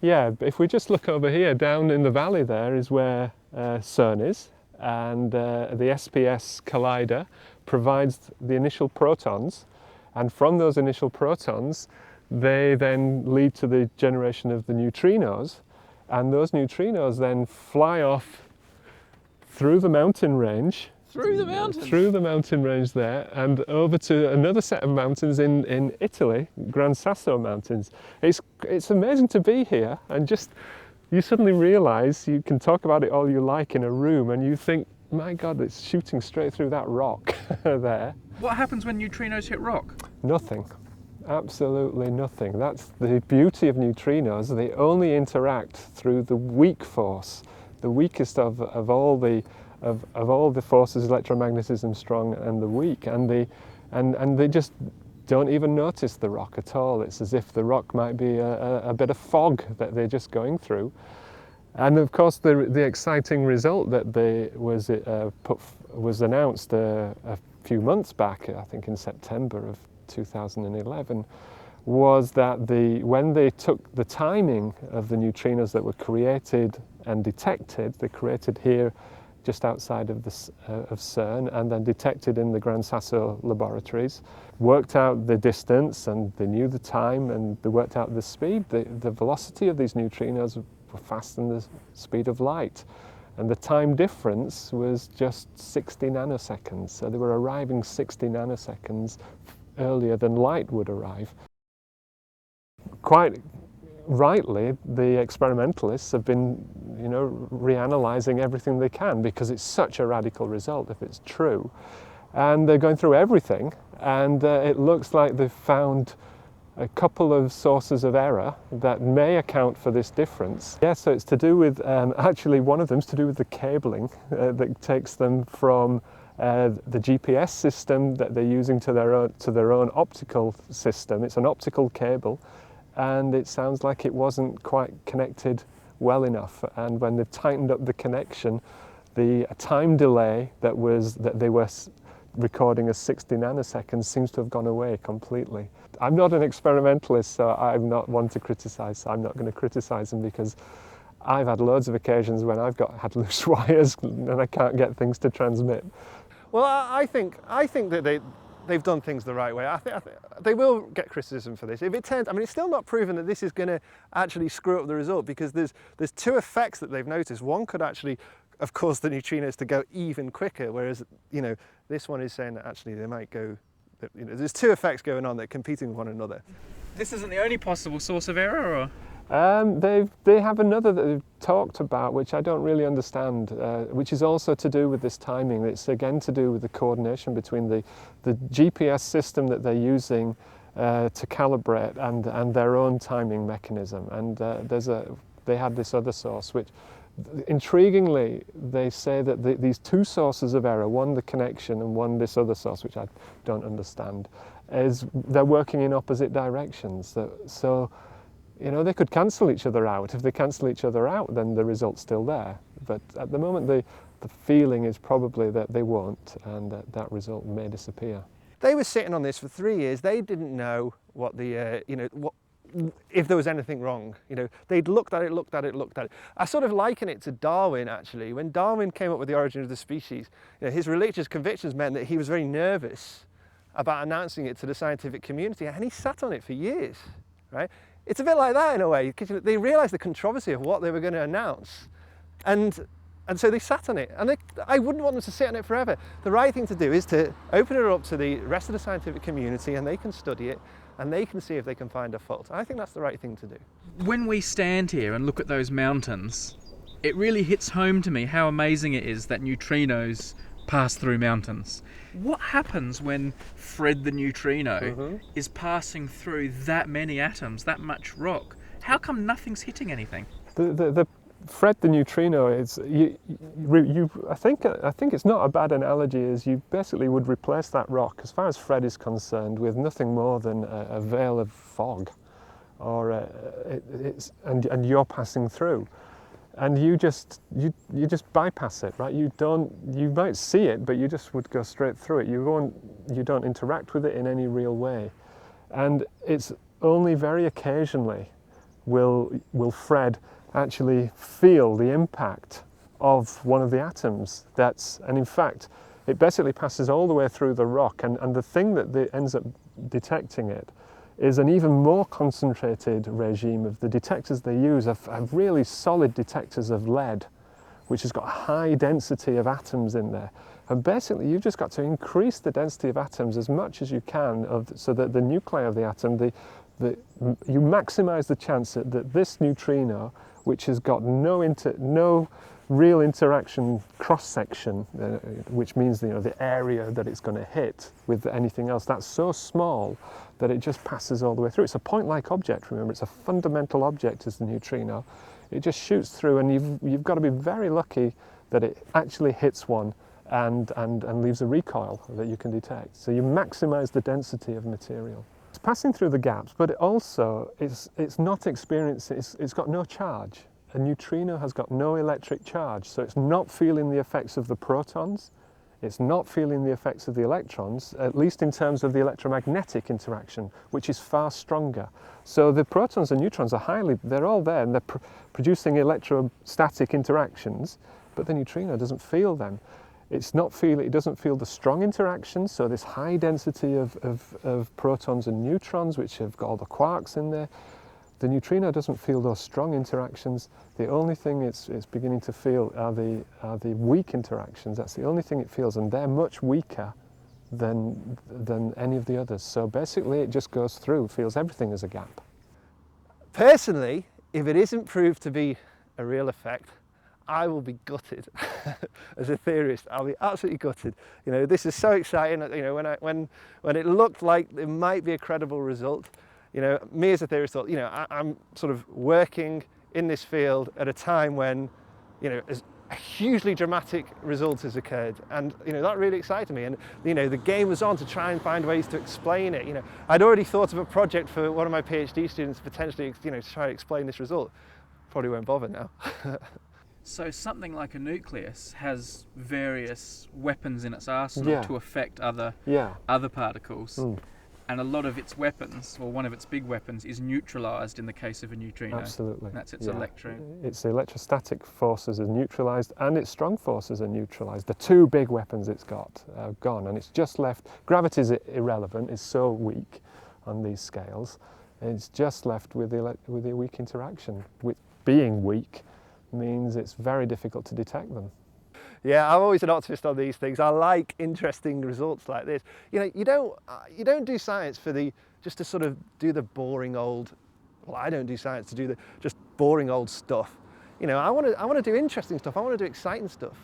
Yeah, if we just look over here, down in the valley there is where Cern is, and the SPS collider provides the initial protons, and from those initial protons they then lead to the generation of the neutrinos, and those neutrinos then fly off through the mountain range. Through the mountains? Through the mountain range there, and over to another set of mountains in Italy, Gran Sasso Mountains. It's amazing to be here, and just you suddenly realise you can talk about it all you like in a room, and you think, my God, it's shooting straight through that rock there. What happens when neutrinos hit rock? Nothing. Absolutely nothing. That's the beauty of neutrinos. They only interact through the weak force, the weakest of all the forces, electromagnetism strong and the weak, and they just don't even notice the rock at all. It's as if the rock might be a bit of fog that they're just going through. And of course, the exciting result that was announced a few months back, I think in September of 2011, was that when they took the timing of the neutrinos that were created and detected, they created here just outside of Cern, and then detected in the Gran Sasso laboratories, worked out the distance, and they knew the time, and they worked out the speed. The velocity of these neutrinos were faster than the speed of light, and the time difference was just 60 nanoseconds. So they were arriving 60 nanoseconds earlier than light would arrive. Quite rightly, the experimentalists have been, reanalyzing everything they can, because it's such a radical result if it's true. And they're going through everything, and it looks like they've found a couple of sources of error that may account for this difference. Yeah, so it's to do with, actually one of them is to do with the cabling that takes them from the GPS system that they're using to their own optical system. It's an optical cable, and it sounds like it wasn't quite connected well enough. And when they've tightened up the connection, the time delay that they were recording as 60 nanoseconds seems to have gone away completely. I'm not an experimentalist, so I'm not one to criticize. So I'm not going to criticize them, because I've had loads of occasions when I've had loose wires and I can't get things to transmit. Well, I think that they've done things the right way. I think they will get criticism for this. If it turns, it's still not proven that this is going to actually screw up the result, because there's two effects that they've noticed. One could actually, of course, the neutrinos to go even quicker, whereas this one is saying that actually they might go. There's two effects going on that are competing with one another. This isn't the only possible source of error, or? They have another that they've talked about, which I don't really understand, which is also to do with this timing. It's again to do with the coordination between the GPS system that they're using to calibrate and their own timing mechanism. And they had this other source, which intriguingly they say that these two sources of error, one the connection and one this other source, which I don't understand, they're working in opposite directions. So they could cancel each other out. If they cancel each other out, then the result's still there. But at the moment, the feeling is probably that they won't, and that result may disappear. They were sitting on this for 3 years. They didn't know what if there was anything wrong. They'd looked at it. I sort of liken it to Darwin, actually. When Darwin came up with the origin of the species, his religious convictions meant that he was very nervous about announcing it to the scientific community, and he sat on it for years, right? It's a bit like that in a way, because they realised the controversy of what they were going to announce, and so they sat on it. And I wouldn't want them to sit on it forever. The right thing to do is to open it up to the rest of the scientific community, and they can study it, and they can see if they can find a fault. I think that's the right thing to do. When we stand here and look at those mountains, it really hits home to me how amazing it is that neutrinos pass through mountains. What happens when Fred the neutrino is passing through that many atoms, that much rock? How come nothing's hitting anything? The Fred the neutrino is I think it's not a bad analogy, as you basically would replace that rock, as far as Fred is concerned, with nothing more than a veil of fog, or and you're passing through. And you just bypass it, right? You might see it, but you just would go straight through it. You don't interact with it in any real way. And it's only very occasionally will Fred actually feel the impact of one of the atoms. And in fact, it basically passes all the way through the rock, and the thing that ends up detecting it is an even more concentrated regime of the detectors they use have really solid detectors of lead, which has got a high density of atoms in there. And basically you've just got to increase the density of atoms as much as you can so that the nuclei of the atom, you maximize the chance that this neutrino, which has got no real interaction cross-section, which means the area that it's going to hit with anything else, that's so small that it just passes all the way through. It's a point-like object, remember, it's a fundamental object as the neutrino. It just shoots through, and you've got to be very lucky that it actually hits one and leaves a recoil that you can detect. So you maximize the density of material. It's passing through the gaps, but it also it's not experiencing, it's got no charge. A neutrino has got no electric charge, so it's not feeling the effects of the protons, it's not feeling the effects of the electrons, at least in terms of the electromagnetic interaction, which is far stronger. So the protons and neutrons they're all there, and they're producing electrostatic interactions, but the neutrino doesn't feel them. It doesn't feel the strong interactions, so this high density of protons and neutrons, which have got all the quarks in there. The neutrino doesn't feel those strong interactions. The only thing it's beginning to feel are the weak interactions. That's the only thing it feels, and they're much weaker than any of the others. So basically it just goes through, feels everything as a gap. Personally, if it isn't proved to be a real effect, I will be gutted. As a theorist, I'll be absolutely gutted. This is so exciting. When it looked like it might be a credible result, me as a theorist thought, I'm sort of working in this field at a time when, a hugely dramatic result has occurred, and that really excited me. And the game was on to try and find ways to explain it. I'd already thought of a project for one of my PhD students potentially, to try to explain this result. Probably won't bother now. So something like a nucleus has various weapons in its arsenal to affect other particles. And a lot of its weapons, or one of its big weapons, is neutralized in the case of a neutrino. Absolutely. And that's its electron. Its electrostatic forces are neutralized, and its strong forces are neutralized. The two big weapons it's got are gone, and it's just left. Gravity is irrelevant, it's so weak on these scales. It's just left with the weak interaction. With being weak means it's very difficult to detect them. Yeah, I'm always an optimist on these things. I like interesting results like this. You don't do science just to sort of do the boring old. Well, I don't do science to do the just boring old stuff. I want to do interesting stuff. I want to do exciting stuff.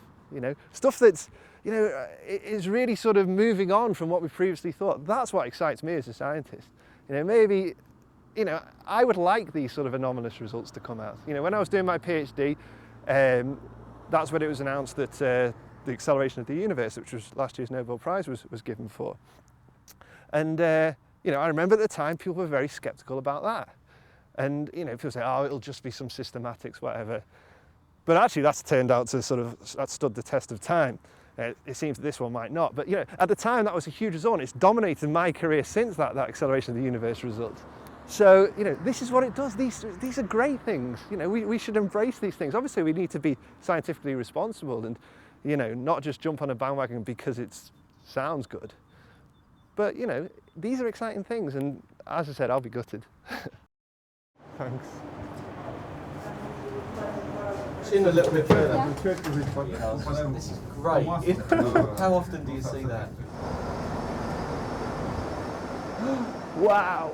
Stuff that's is really sort of moving on from what we previously thought. That's what excites me as a scientist. Maybe. I would like these sort of anomalous results to come out. When I was doing my PhD, that's when it was announced that the acceleration of the universe, which was last year's Nobel Prize, was given for. And I remember at the time people were very skeptical about that. And people say, oh, it'll just be some systematics, whatever. But actually, that's turned out to that stood the test of time. It seems that this one might not. But at the time, that was a huge result. It's dominated my career since that acceleration of the universe result. So, this is what it does. These are great things. We should embrace these things. Obviously, we need to be scientifically responsible and, not just jump on a bandwagon because it sounds good. But, these are exciting things. And as I said, I'll be gutted. Thanks. In a little bit further. This is great. How often do you see that? Wow.